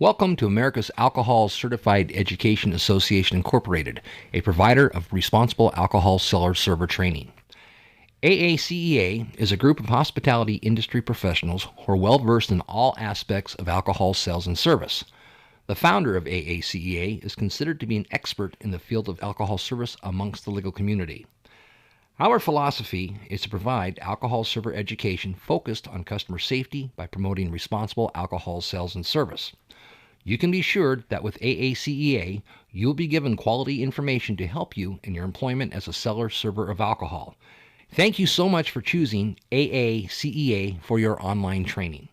Welcome to America's Alcohol Certified Education Association Incorporated, a provider of responsible alcohol seller server training. AACEA is a group of hospitality industry professionals who are well versed in all aspects of alcohol sales and service. The founder of AACEA is considered to be an expert in the field of alcohol service amongst the legal community. Our philosophy is to provide alcohol server education focused on customer safety by promoting responsible alcohol sales and service. You can be assured that with AACEA, you'll be given quality information to help you in your employment as a seller server of alcohol. Thank you so much for choosing AACEA for your online training.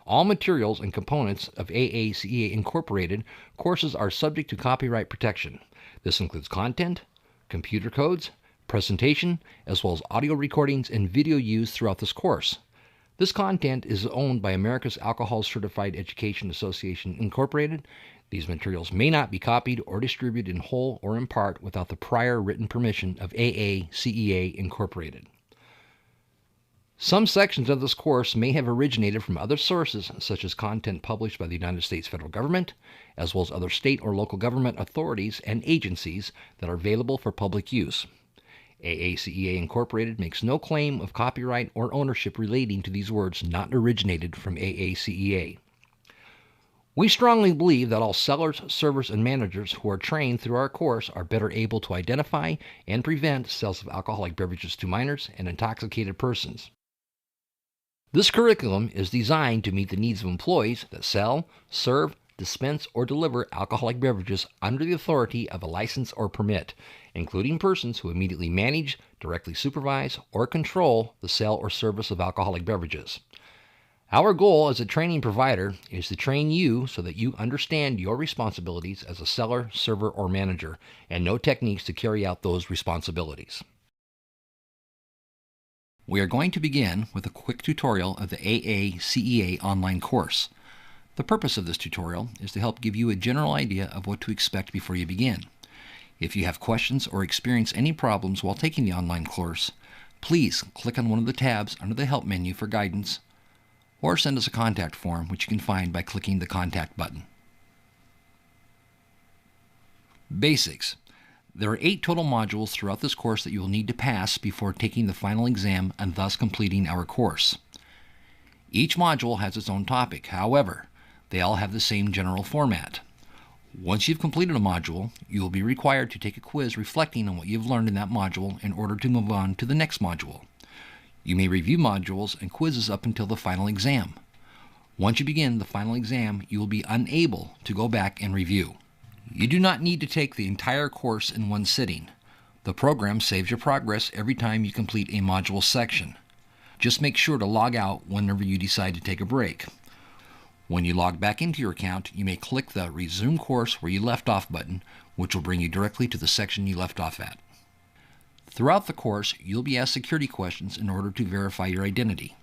All materials and components of AACEA Incorporated courses are subject to copyright protection. This includes content, computer codes, presentation, as well as audio recordings and video used throughout this course. This content is owned by America's Alcohol Certified Education Association Incorporated. These materials may not be copied or distributed in whole or in part without the prior written permission of AACEA Incorporated. Some sections of this course may have originated from other sources, such as content published by the United States federal government, as well as other state or local government authorities and agencies that are available for public use. AACEA Incorporated makes no claim of copyright or ownership relating to these words not originated from AACEA. We strongly believe that all sellers, servers, and managers who are trained through our course are better able to identify and prevent sales of alcoholic beverages to minors and intoxicated persons. This curriculum is designed to meet the needs of employees that sell, serve, dispense, or deliver alcoholic beverages under the authority of a license or permit, including persons who immediately manage, directly supervise, or control the sale or service of alcoholic beverages. Our goal as a training provider is to train you so that you understand your responsibilities as a seller, server, or manager, and know techniques to carry out those responsibilities. We are going to begin with a quick tutorial of the AACEA online course. The purpose of this tutorial is to help give you a general idea of what to expect before you begin. If you have questions or experience any problems while taking the online course, please click on one of the tabs under the Help menu for guidance, or send us a contact form, which you can find by clicking the Contact button. Basics. There are 8 total modules throughout this course that you will need to pass before taking the final exam and thus completing our course. Each module has its own topic. However, they all have the same general format. Once you've completed a module, you will be required to take a quiz reflecting on what you've learned in that module in order to move on to the next module. You may review modules and quizzes up until the final exam. Once you begin the final exam, you will be unable to go back and review. You do not need to take the entire course in one sitting. The program saves your progress every time you complete a module section. Just make sure to log out whenever you decide to take a break. When you log back into your account, you may click the Resume Course Where You Left Off button, which will bring you directly to the section you left off at. Throughout the course, you'll be asked security questions in order to verify your identity.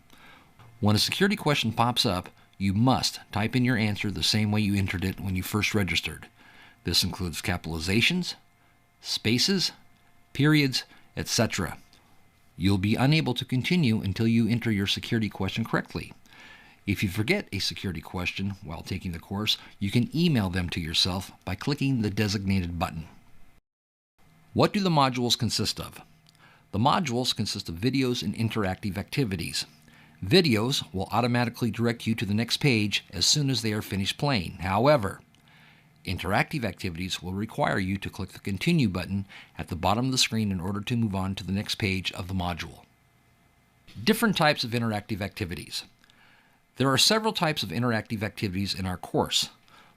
When a security question pops up, you must type in your answer the same way you entered it when you first registered. This includes capitalizations, spaces, periods, etc. You'll be unable to continue until you enter your security question correctly. If you forget a security question while taking the course, you can email them to yourself by clicking the designated button. What do the modules consist of? The modules consist of videos and interactive activities. Videos will automatically direct you to the next page as soon as they are finished playing. However, interactive activities will require you to click the Continue button at the bottom of the screen in order to move on to the next page of the module. Different types of interactive activities. There are several types of interactive activities in our course.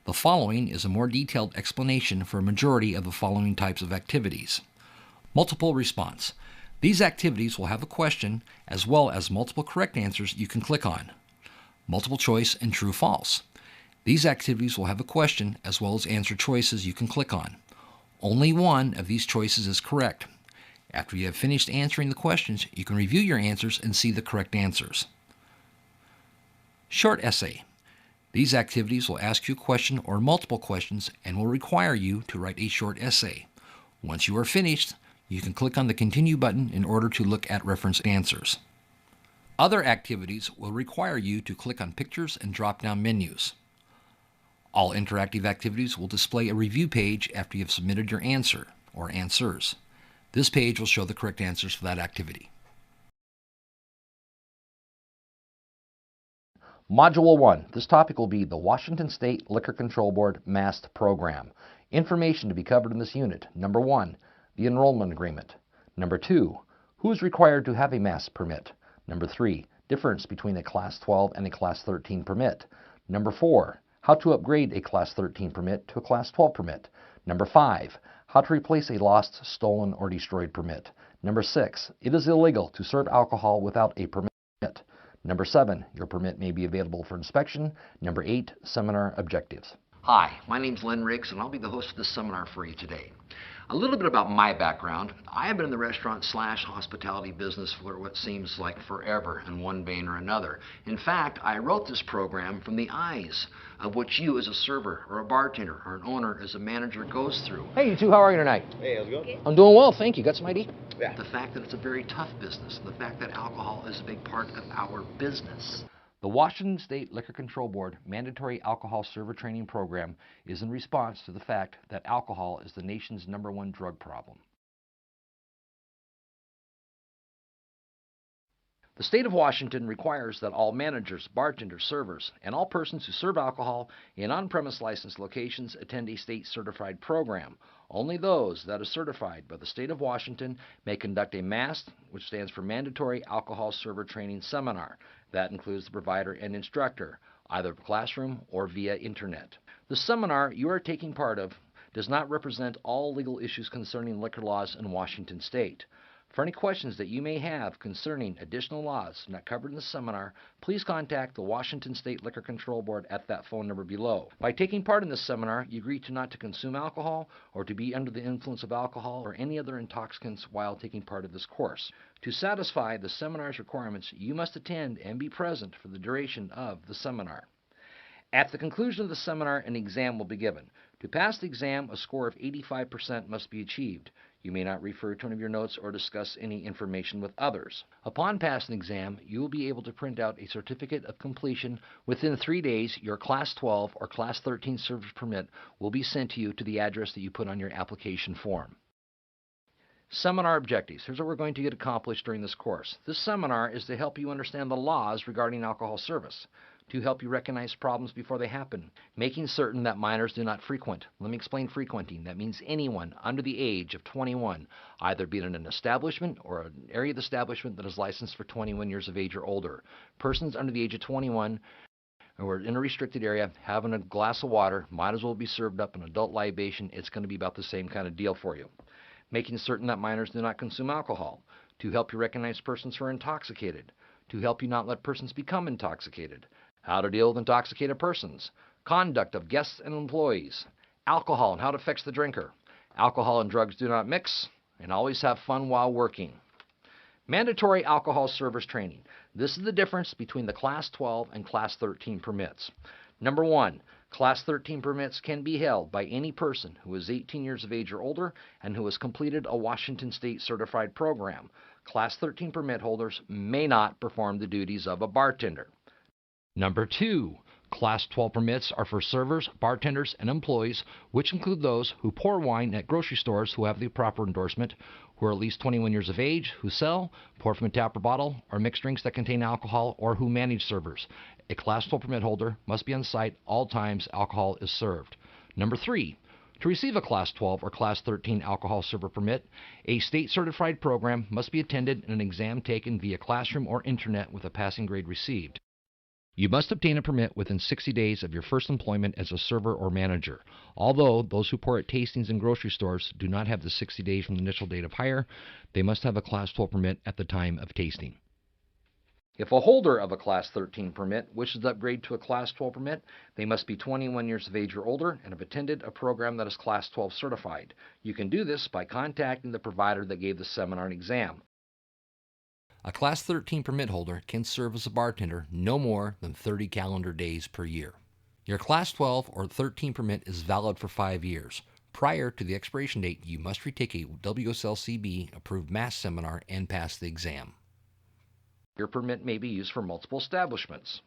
The following is a more detailed explanation for a majority of the following types of activities. Multiple response. These activities will have a question as well as multiple correct answers you can click on. Multiple choice and true/false. These activities will have a question as well as answer choices you can click on. Only one of these choices is correct. After you have finished answering the questions, you can review your answers and see the correct answers. Short essay. These activities will ask you a question or multiple questions and will require you to write a short essay. Once you are finished, you can click on the Continue button in order to look at referenced answers. Other activities will require you to click on pictures and drop-down menus. All interactive activities will display a review page after you have submitted your answer or answers. This page will show the correct answers for that activity. Module 1. This topic will be the Washington State Liquor Control Board MAST program. Information to be covered in this unit. Number 1. The enrollment agreement. Number 2. Who is required to have a MAST permit? Number 3. Difference between a Class 12 and a Class 13 permit. Number 4. How to upgrade a Class 13 permit to a Class 12 permit. Number 5. How to replace a lost, stolen, or destroyed permit. Number 6. It is illegal to serve alcohol without a permit. Number 7. Your permit may be available for inspection. Number 8. Seminar objectives. Hi, my name's Len Riggs, and I'll be the host of this seminar for you today. A little bit about my background. I have been in the restaurant/hospitality business for what seems like forever in one vein or another. In fact, I wrote this program from the eyes of what you as a server or a bartender or an owner as a manager goes through. Hey, you two, how are you tonight? Hey, how's it going? I'm doing well, thank you. Got some ID? Yeah. The fact that it's a very tough business, the fact that alcohol is a big part of our business. The Washington State Liquor Control Board Mandatory Alcohol Server Training Program is in response to the fact that alcohol is the nation's #1 drug problem. The state of Washington requires that all managers, bartenders, servers, and all persons who serve alcohol in on-premise licensed locations attend a state-certified program. Only those that are certified by the state of Washington may conduct a MAST, which stands for Mandatory Alcohol Server Training Seminar. That includes the provider and instructor, either classroom or via internet. The seminar you are taking part of does not represent all legal issues concerning liquor laws in Washington State. For any questions that you may have concerning additional laws not covered in the seminar, please contact the Washington State Liquor Control Board at that phone number below. By taking part in this seminar, you agree to not to consume alcohol or to be under the influence of alcohol or any other intoxicants while taking part of this course. To satisfy the seminar's requirements, you must attend and be present for the duration of the seminar. At the conclusion of the seminar, an exam will be given. To pass the exam, a score of 85% must be achieved. You may not refer to any of your notes or discuss any information with others. Upon passing the exam, you will be able to print out a certificate of completion. Within 3 days, your Class 12 or Class 13 service permit will be sent to you to the address that you put on your application form. Seminar objectives. Here's what we're going to get accomplished during this course. This seminar is to help you understand the laws regarding alcohol service, to help you recognize problems before they happen, making certain that minors do not frequent. Let me explain frequenting. That means anyone under the age of 21, either be in an establishment or an area of the establishment that is licensed for 21 years of age or older. Persons under the age of 21 who are in a restricted area having a glass of water might as well be served up an adult libation. It's going to be about the same kind of deal for you. Making certain that minors do not consume alcohol, to help you recognize persons who are intoxicated, to help you not let persons become intoxicated, how to deal with intoxicated persons, conduct of guests and employees, alcohol and how it affects the drinker, alcohol and drugs do not mix, and always have fun while working. Mandatory alcohol service training. This is the difference between the Class 12 and Class 13 permits. Number 1, Class 13 permits can be held by any person who is 18 years of age or older and who has completed a Washington State certified program. Class 13 permit holders may not perform the duties of a bartender. Number 2, Class 12 permits are for servers, bartenders, and employees, which include those who pour wine at grocery stores who have the proper endorsement, who are at least 21 years of age, who sell, pour from a tap or bottle, or mix drinks that contain alcohol, or who manage servers. A Class 12 permit holder must be on site all times alcohol is served. Number 3, to receive a Class 12 or Class 13 alcohol server permit, a state-certified program must be attended and an exam taken via classroom or internet with a passing grade received. You must obtain a permit within 60 days of your first employment as a server or manager. Although those who pour at tastings in grocery stores do not have the 60 days from the initial date of hire, they must have a Class 12 permit at the time of tasting. If a holder of a Class 13 permit wishes to upgrade to a Class 12 permit, they must be 21 years of age or older and have attended a program that is Class 12 certified. You can do this by contacting the provider that gave the seminar and exam. A Class 13 permit holder can serve as a bartender no more than 30 calendar days per year. Your Class 12 or 13 permit is valid for 5 years. Prior to the expiration date, you must retake a WSLCB approved MAST seminar and pass the exam. Your permit may be used for multiple establishments.